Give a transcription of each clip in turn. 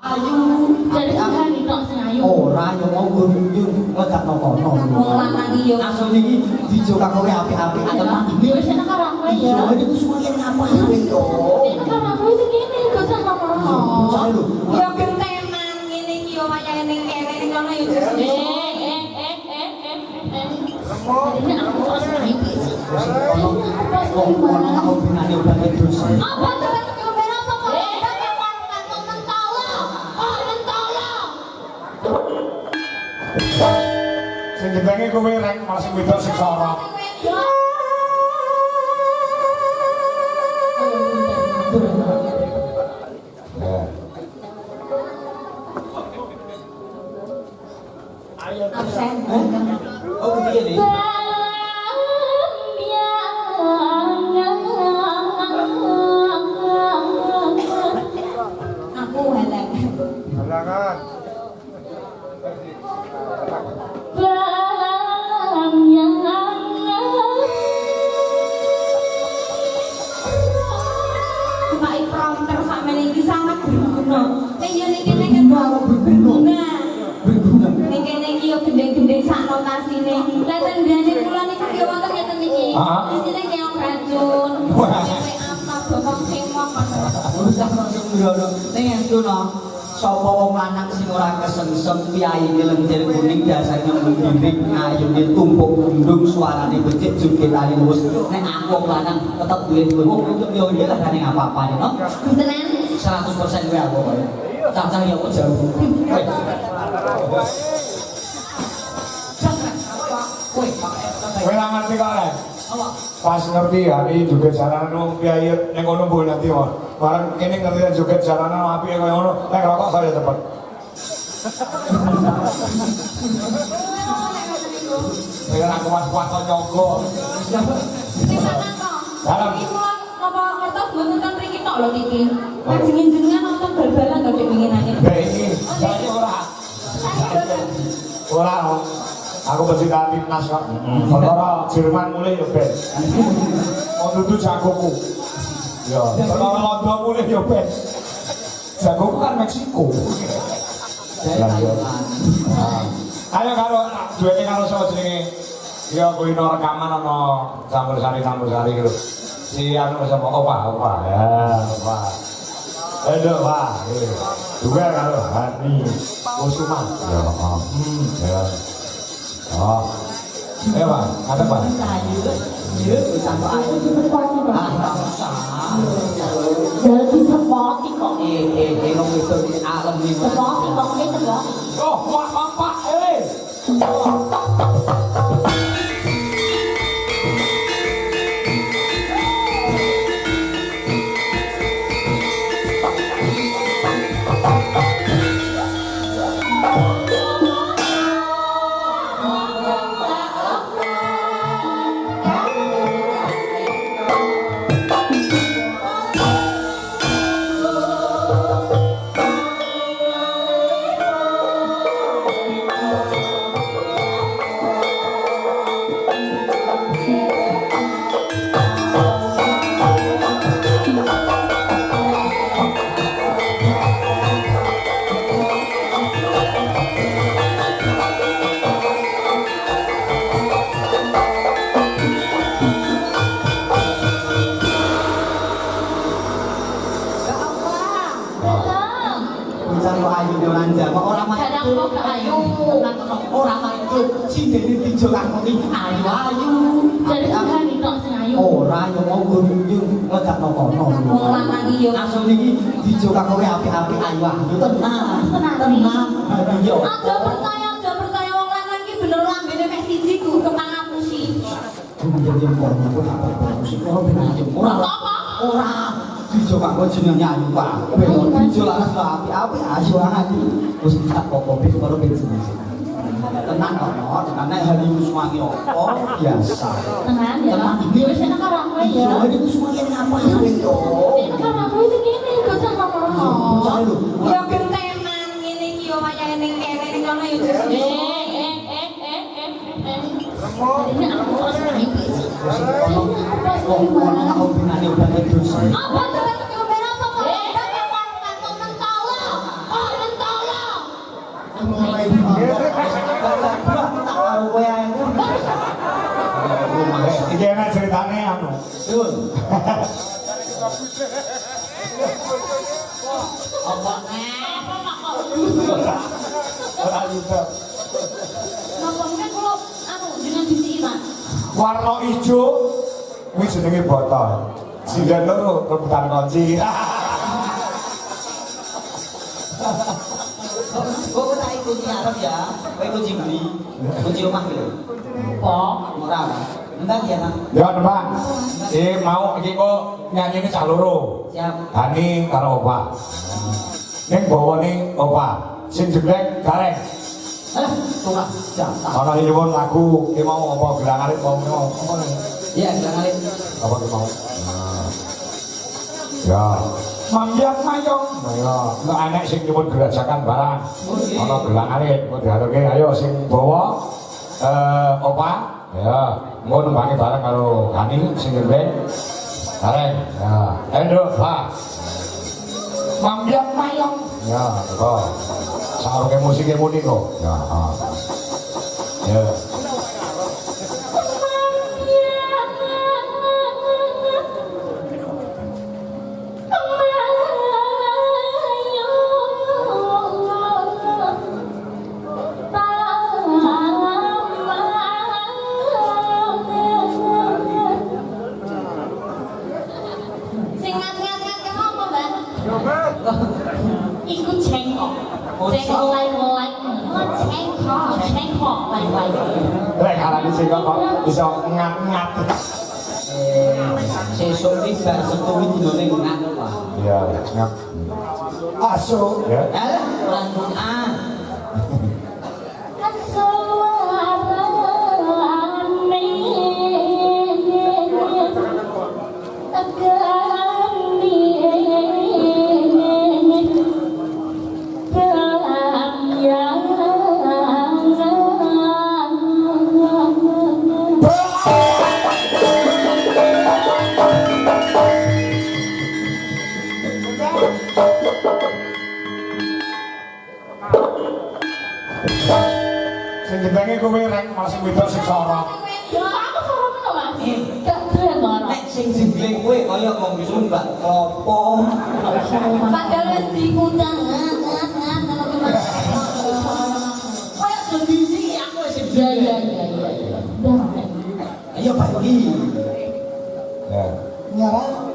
Ayu jadi kan tok sing ayu. Ora yo mau gunjung ngedakno kono. Wong lanang iki yo asline iki dijokakoke apik-apik tenan. Ya wis enak karo aku ya. Yo iki semuanya ngapa to? Enak karo aku iki ngene gak usah ngomong. Bocah lho. Yo gentenan ngene iki yo wayahe ning kene ning kono yo jes. Ini aku harus naikin sih. Aku binane udah terus. Apa tuh kamera apa kok? Sing jenenge kowe rek malah sing wedok sing sorot. Ayo absen. Oh piye nih? Aku helek. Halangan. Pak prompter sampeyan iki sangat berguna. Ning yo ning kene kan berguna. Ning kene iki yo gendeng-gendeng sak notasine. Lah tandane kula niku yo wonten ngeten iki. Isine kaya racun. Apa bokong semok ngono. Usah langsung ngono. Ning ngono. Sapa wong lanang sing ora kesengsem piyaine lentir kuning dasare ngiring ayune tumpuk gundung suarane becik jogetane luwes. Nek aku wong lanang tetep duwe wong untuk yo iki lah ning apa-apane no. Beneran 100% kowe aku kowe. Cacah yo kok jauh. Kowe ora ngerti kok rek. Pas ngerti hari joget sarana piye ning kono mbok nanti wae. Bareng kene ngerti joget sarana apike kaya ngono, nek rokok saya cepet. Nek aku kuat kok nyogo. Dalam. Iki kula napa ngertos mboten ten mriki tok lho iki. Nek jenengan nonton bal-balan to dipinginane. Iki saya ora. Ora. Aku pecinta timnas kok. Perkara Jerman mulai ya ben. Mau dudu jagoku. Ya, perkara London mulai ya ben. Jagoku kan Meksiko. Ayo karo duweni karo sapa jenenge? Ya kuwi no rekaman ana campur-sari gitu. Si anu sapa Opa. Ya, Opa. Aduh, Pak. Juga karo Hani Kusuma. Ya, ya. Oh, Pak, ada Pak? Jadi sepoti kok. Nong itu di alam ini. Sepoti kok ini sepoti. Oh, Pak, Ayu. Jadi kan tok sing ayu. Ora yo mau gunjung ngedakno kono. Wong lanang iki yo asline iki dijokakoke apik-apik ayu tenan. Tenan. Yo. aja percaya wong lanang iki bener lambene mek siji ku kepangapusi. Gunjung kono aku tak bagus. Ora bener. Ora. Dijokake jenenge ayu Pak. Dijolak apik-apik ayu iki. Wis tak kopi karo bensin. Tenang kok, karena hari itu semuanya apa biasa. Tenan ya. Ya wis enak karo aku ya. Hari itu semuanya ngapa to? Enak karo aku iki ngene gak usah ngomong. Bocah lho. Yo gentenan ngene iki yo wayahe ning kene ning kono yo jes. Ini aku harus naikin sih. Aku binane udah terus. Apa tuh kamera apa kok? tahu kowe ae. Iki enak ceritane anu. Yun. Apa Ora lupa. Napa mungkin kalau anu dengan bisi Mas. Warna ijo kuwi jenenge botol. Sing loro rebutan kunci. Kok tak kunci Arab ya? Kowe kunci beli. Kunci rumah gitu. Kok Murah. Enggak ya, Nak? Ya, Bang. Mau iki kok nyanyine cah loro. Siap. Hani karo Opa. Ning bawane Opa. Sing jeblek gareng. Alah, tunggu. Siap. Ana nyuwun lagu ki mau apa gelang alit mau apa nih? Iya, jangan alit. Apa ki mau? Ya. Mambiak mayong. Nah, ya. Nek anek sing nyuwun gerajakan barang. Ana gelang alit, kok diaturke ayo sing bawa Opa. Ya, mau nembangi bareng karo Hani sing jeblek. Gareng. Ya. Ayo, Pak. Mambiak mayong. Ya, kok. Sarunge musike muni kok. Ya, ha. Ya. sing ngat-ngat ke apa, Mbak? Iku cengkok. Cengkok lain-lain. Cengkok lain-lain. Lek arane sing kok bisa ngat-ngat. Sesuk iki bar setu iki dinone ngat Pak. Iya, ngat. Aso, ya. Alah, lanjut ah. Sing jenenge kowe rek masih wedok sing sorok. Ya, aku sorot to, Mas. Gak keren banget. Nek sing jengle kowe kaya wong Sumba, klopo. Padahal wis diundang. Kaya kondisi aku wis Iya. Udah. Ayo Pak iki. Ya. Nyara.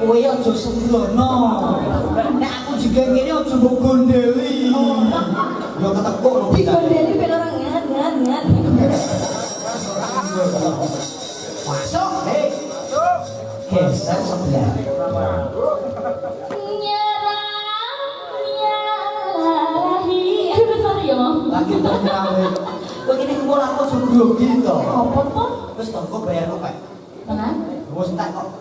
Kowe aja sembrono. Nek aku juga ngene aja mbok gondeli. Yo ketekuk lho. Digondeli ben ora ngat. Masuk, hei. Geser sebelah. Lagi terkenal. Kowe kene kumpul aku aja grogi to. Apa to? Wis to kok bayar kok, Pak. Tenan? Wis tak kok.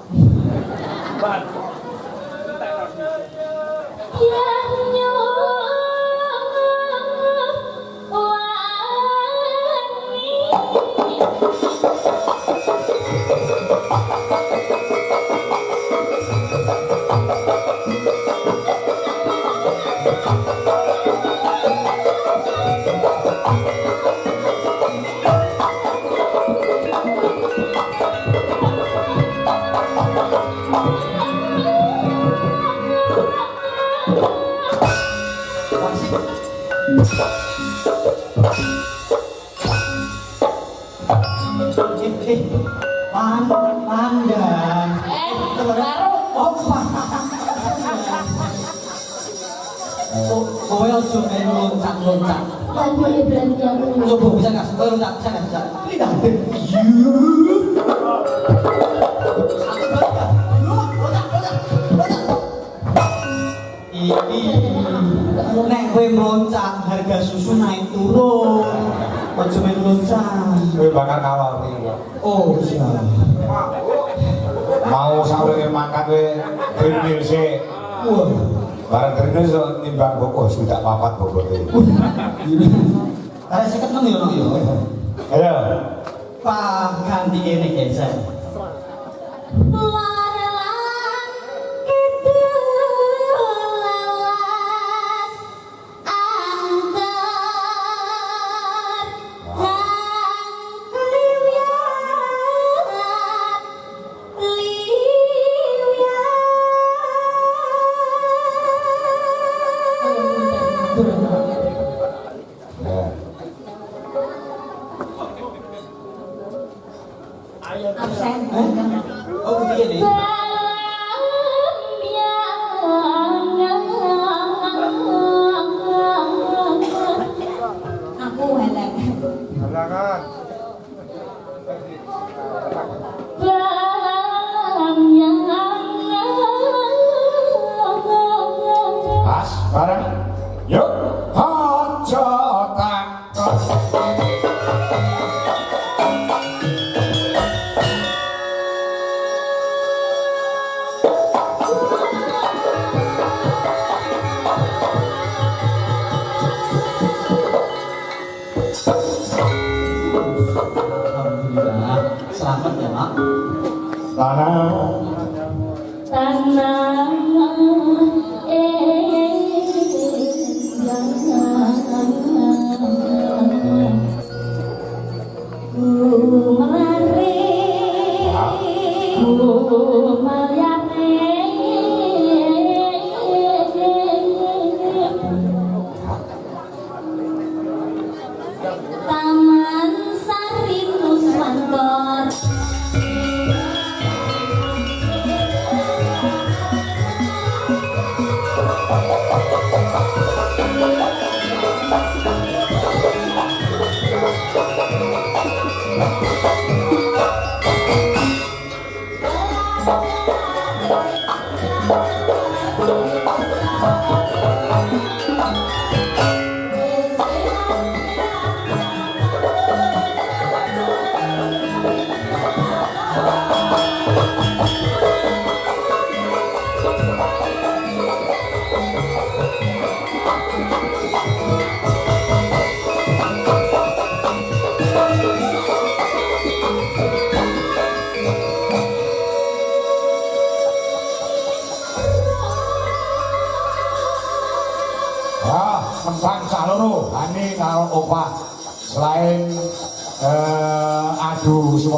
Pandan. Baru Apa? Kowe aja main loncat-loncat. kan boleh berhenti aku. Coba bisa nggak? Kowe loncat bisa nggak? Bisa. Ini dah. Satu, dua, tiga. Loncat. loncat harga susu naik turun. Ojo main loncat. Kowe bakal kalah iki. Oh, siap. Mau saurenge mangkat kowe trimil sik. Wah. Bareng trine iso nimbang boko sudah papat bobote. Arek 56 yo no yo. Ayo. Pak ganti kene geser. Absen. Oh, begini nih. Aku elek. Halangan. Pas bareng. Yuk. Aja takut. Alhamdulillah. Selamat ya, Mak. Tanah Taman Sari Nuswantara. Mentang saloro, ani karo opah selain adu suara.